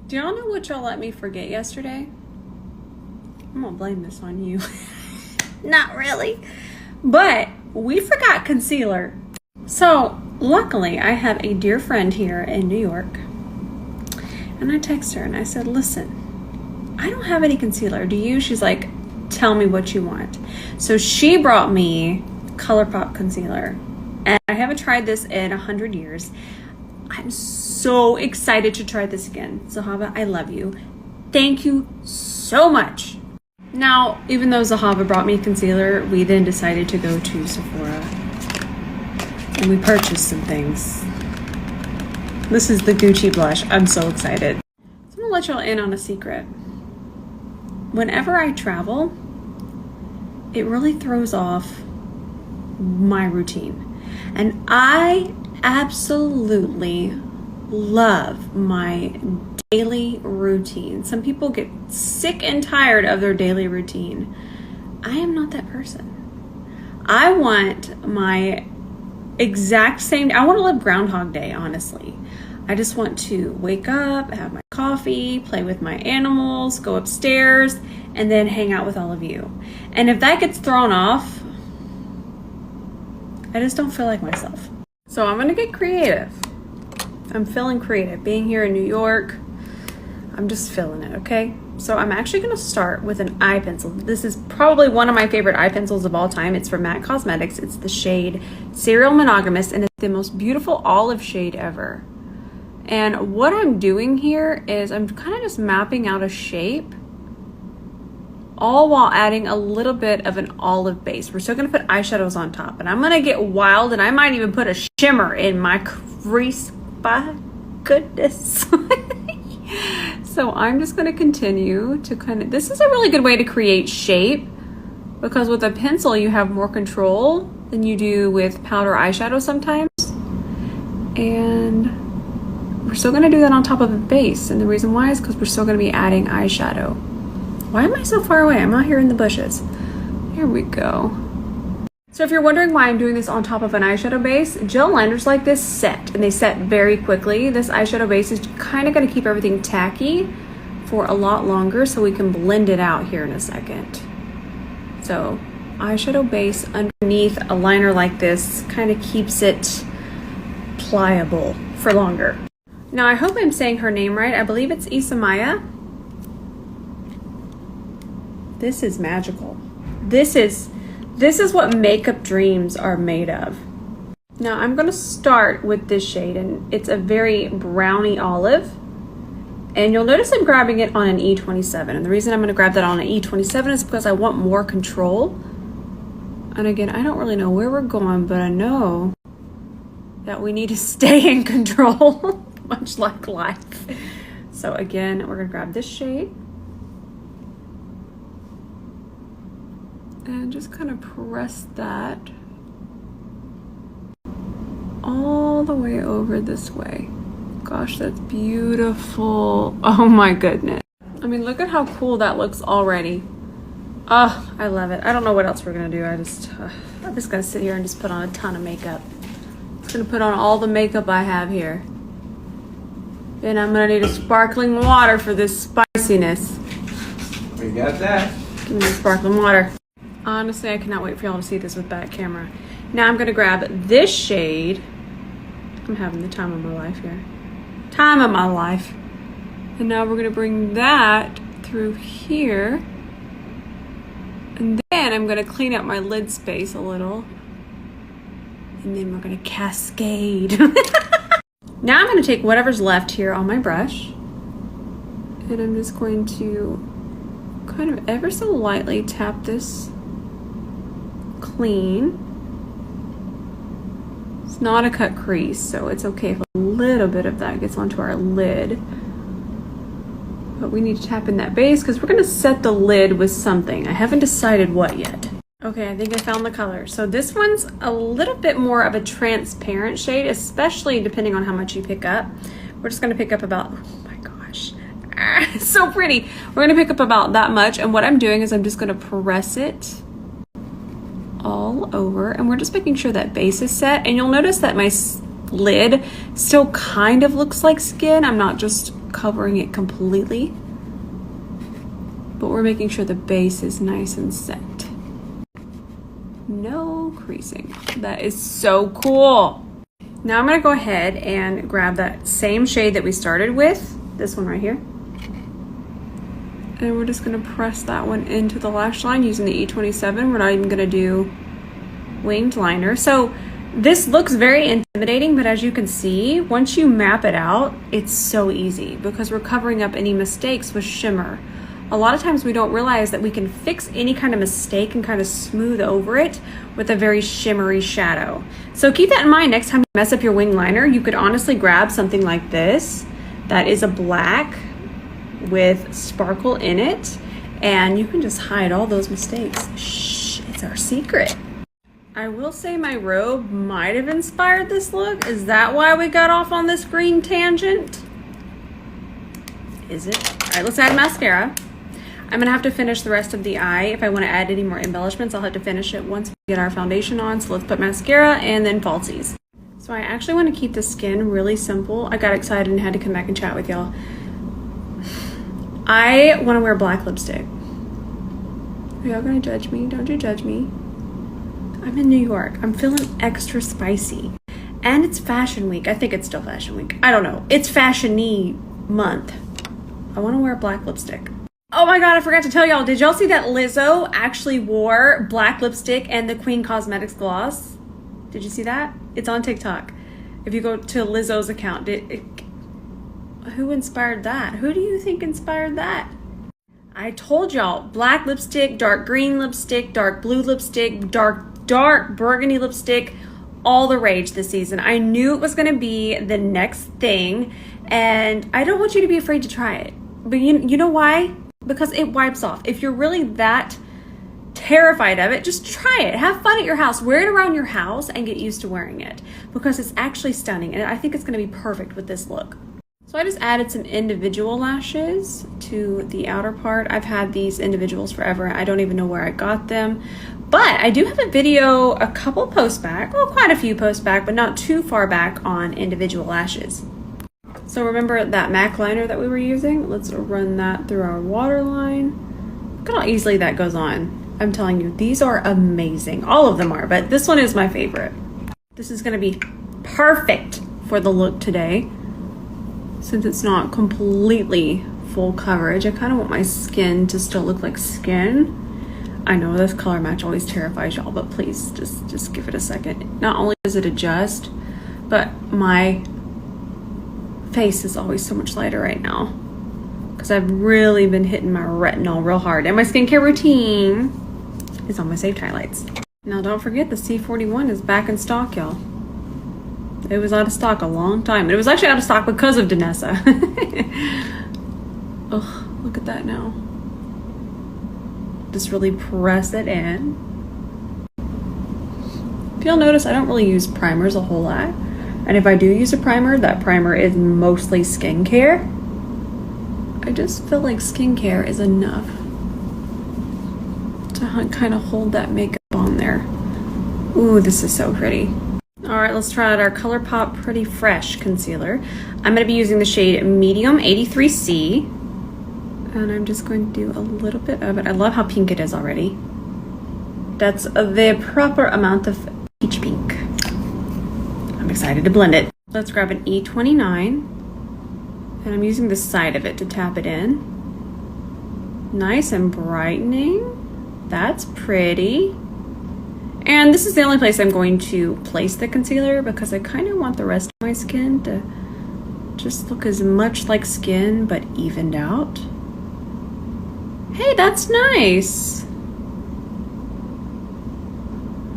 Do y'all know what y'all let me forget yesterday? I'm gonna blame this on you. Not really. But we forgot concealer. So luckily I have a dear friend here in New York. And I text her and I said, listen, I don't have any concealer. Do you? She's like, tell me what you want. So she brought me ColourPop concealer. And I haven't tried this in 100 years. I'm so excited to try this again. Zahava, I love you. Thank you so much. Now, even though Zahava brought me concealer, we then decided to go to Sephora and we purchased some things. This is the Gucci blush. I'm so excited. So I'm gonna let y'all in on a secret. Whenever I travel, it really throws off my routine. And I absolutely love my daily routine. Some people get sick and tired of their daily routine. I am not that person. I want my exact same, I want to live Groundhog Day, honestly. I just want to wake up, have my coffee, play with my animals, go upstairs, and then hang out with all of you. And if that gets thrown off, I just don't feel like myself. So I'm gonna get creative. I'm feeling creative. Being here in New York, I'm just feeling it, okay? So I'm actually gonna start with an eye pencil. This is probably one of my favorite eye pencils of all time. It's from MAC Cosmetics. It's the shade Serial Monogamous, and it's the most beautiful olive shade ever. And what I'm doing here is I'm kind of just mapping out a shape, all while adding a little bit of an olive base. We're still gonna put eyeshadows on top, and I'm gonna get wild, and I might even put a shimmer in my crease. By goodness. So I'm just gonna continue to this is a really good way to create shape, because with a pencil you have more control than you do with powder eyeshadow sometimes. And we're still gonna do that on top of a base, and the reason why is because we're still gonna be adding eyeshadow. Why am I so far away? I'm out here in the bushes. Here we go. So if you're wondering why I'm doing this on top of an eyeshadow base, gel liners like this set, and they set very quickly. This eyeshadow base is kind of gonna keep everything tacky for a lot longer, so we can blend it out here in a second. So eyeshadow base underneath a liner like this kind of keeps it pliable for longer. Now I hope I'm saying her name right. I believe it's Isamaya. This is magical. This is what makeup dreams are made of. Now I'm gonna start with this shade, and it's a very browny olive. And you'll notice I'm grabbing it on an E27. And the reason I'm gonna grab that on an E27 is because I want more control. And again, I don't really know where we're going, but I know that we need to stay in control, much like life. So again, we're gonna grab this shade and just kind of press that all the way over this way. Gosh, that's beautiful. Oh my goodness. I mean, look at how cool that looks already. Oh, I love it. I don't know what else we're gonna do. I'm just gonna sit here and just put on a ton of makeup. I'm just gonna put on all the makeup I have here. Then I'm gonna need a sparkling water for this spiciness. We got that. Give me the sparkling water. Honestly, I cannot wait for y'all to see this with back camera. Now I'm gonna grab this shade. I'm having the time of my life here. Time of my life. And now we're gonna bring that through here. And then I'm gonna clean up my lid space a little. And then we're gonna cascade. Now I'm gonna take whatever's left here on my brush. And I'm just going to kind of ever so lightly tap this clean. It's not a cut crease, so it's okay if a little bit of that gets onto our lid. But we need to tap in that base because we're gonna set the lid with something. I haven't decided what yet. Okay, I think I found the color. So this one's a little bit more of a transparent shade, especially depending on how much you pick up. We're just gonna pick up about, oh my gosh, it's so pretty. We're gonna pick up about that much, and what I'm doing is I'm just gonna press it all over, and we're just making sure that base is set. And you'll notice that my lid still kind of looks like skin. I'm not just covering it completely, but we're making sure the base is nice and set. No creasing. That is so cool. Now I'm gonna go ahead and grab that same shade that we started with, this one right here. And we're just gonna press that one into the lash line using the E27. We're not even gonna do winged liner. So this looks very intimidating, but as you can see, once you map it out, it's so easy because we're covering up any mistakes with shimmer. A lot of times we don't realize that we can fix any kind of mistake and kind of smooth over it with a very shimmery shadow. So keep that in mind next time you mess up your wing liner. You could honestly grab something like this that is a black with sparkle in it, and you can just hide all those mistakes. Shh, it's our secret. I will say my robe might have inspired this look. Is that why we got off on this green tangent? Is it? All right, let's add mascara. I'm gonna have to finish the rest of the eye. If I wanna add any more embellishments, I'll have to finish it once we get our foundation on. So let's put mascara and then falsies. So I actually wanna keep the skin really simple. I got excited and had to come back and chat with y'all. I wanna wear black lipstick. Are y'all gonna judge me? Don't you judge me. I'm in New York. I'm feeling extra spicy. And it's fashion week. I think it's still fashion week. I don't know. It's fashion-y month. I wanna wear black lipstick. Oh my God, I forgot to tell y'all. Did y'all see that Lizzo actually wore black lipstick and the Queen Cosmetics gloss? Did you see that? It's on TikTok. If you go to Lizzo's account, who inspired that? Who do you think inspired that? I told y'all, black lipstick, dark green lipstick, dark blue lipstick, dark burgundy lipstick, all the rage this season. I knew it was gonna be the next thing, and I don't want you to be afraid to try it. But you know why? Because it wipes off. If you're really that terrified of it, just try it. Have fun at your house. Wear it around your house and get used to wearing it because it's actually stunning. And I think it's gonna be perfect with this look. So I just added some individual lashes to the outer part. I've had these individuals forever. I don't even know where I got them. But I do have a video a couple posts back, well, quite a few posts back, but not too far back on individual lashes. So remember that MAC liner that we were using? Let's run that through our waterline. Look at how easily that goes on. I'm telling you, these are amazing. All of them are, but this one is my favorite. This is gonna be perfect for the look today. Since it's not completely full coverage, I kind of want my skin to still look like skin. I know this color match always terrifies y'all, but please just give it a second. Not only does it adjust, but my face is always so much lighter right now because I've really been hitting my retinol real hard, and my skincare routine is on my saved highlights. Now don't forget the C41 is back in stock, y'all. It was out of stock a long time. It was actually out of stock because of Danessa. Oh, look at that now. Just really press it in. If you'll notice, I don't really use primers a whole lot. And if I do use a primer, that primer is mostly skincare. I just feel like skincare is enough to kind of hold that makeup on there. Ooh, this is so pretty. All right, let's try out our ColourPop Pretty Fresh concealer. I'm gonna be using the shade Medium 83C. And I'm just going to do a little bit of it. I love how pink it is already. That's the proper amount of peach pink. I'm excited to blend it. Let's grab an E29. And I'm using the side of it to tap it in. Nice and brightening. That's pretty. And this is the only place I'm going to place the concealer because I kind of want the rest of my skin to just look as much like skin but evened out. Hey, that's nice.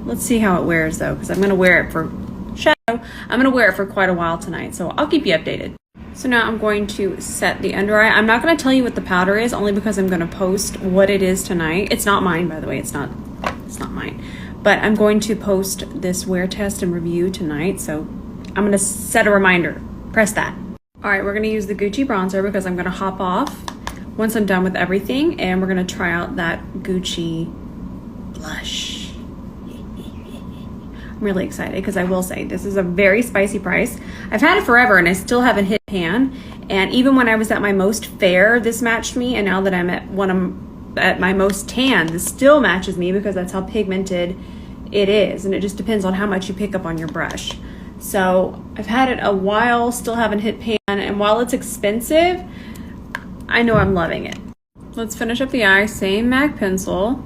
Let's see how it wears though, because I'm gonna wear it for shadow. I'm gonna wear it for quite a while tonight, so I'll keep you updated. So now I'm going to set the under eye. I'm not gonna tell you what the powder is, only because I'm gonna post what it is tonight. It's not mine, by the way, it's not mine. But I'm going to post this wear test and review tonight, so I'm gonna set a reminder. Press that. All right, we're gonna use the Gucci bronzer because I'm gonna hop off once I'm done with everything, and we're gonna try out that Gucci blush. I'm really excited because I will say this is a very spicy price. I've had it forever and I still haven't hit pan. And even when I was at my most fair, this matched me. And now that I'm at my most tan, this still matches me because that's how pigmented it is. And it just depends on how much you pick up on your brush. So I've had it a while, still haven't hit pan. And while it's expensive, I know I'm loving it. Let's finish up the eye, same MAC pencil.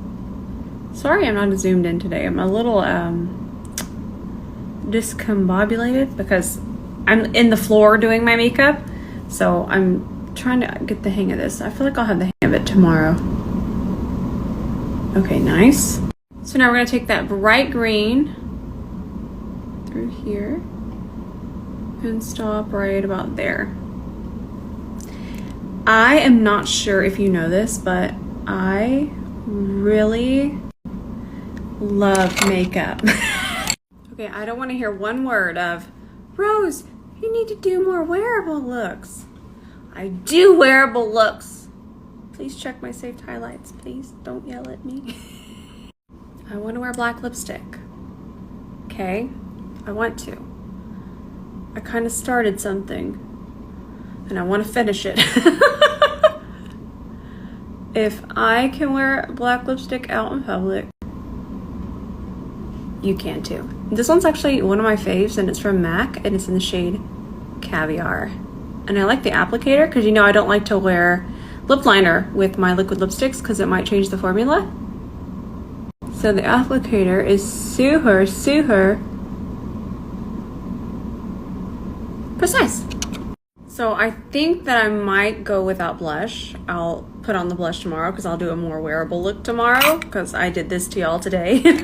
Sorry I'm not zoomed in today. I'm a little discombobulated because I'm in the floor doing my makeup. So I'm trying to get the hang of this. I feel like I'll have the hang of it tomorrow. Okay, nice. So now we're gonna take that bright green through here and stop right about there. I am not sure if you know this, but I really love makeup. Okay, I don't want to hear one word of, Rose, you need to do more wearable looks. I do wearable looks. Please check my saved highlights, please. Don't yell at me. I want to wear black lipstick. Okay, I want to. I kind of started something and I want to finish it. If I can wear black lipstick out in public, you can too. This one's actually one of my faves and it's from MAC and it's in the shade Caviar. And I like the applicator because you know I don't like to wear lip liner with my liquid lipsticks because it might change the formula. So the applicator is super precise. So I think that I might go without blush. I'll put on the blush tomorrow because I'll do a more wearable look tomorrow because I did this to y'all today.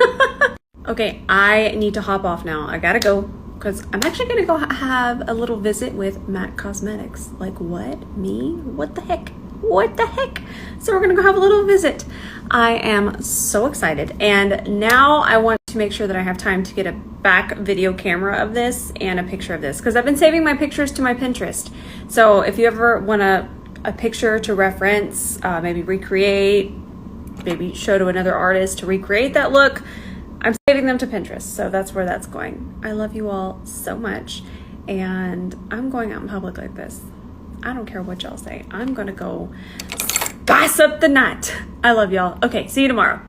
Okay, I need to hop off now. I gotta go because I'm actually gonna go have a little visit with MAC Cosmetics. Like what? Me? What the heck? What the heck? So we're gonna go have a little visit. I am so excited. And now I want to make sure that I have time to get a back video camera of this and a picture of this because I've been saving my pictures to my Pinterest. So if you ever want a picture to reference, maybe recreate, maybe show to another artist to recreate that look, I'm saving them to Pinterest. So that's where that's going. I love you all so much. And I'm going out in public like this. I don't care what y'all say. I'm gonna go spice up the night. I love y'all. Okay, see you tomorrow.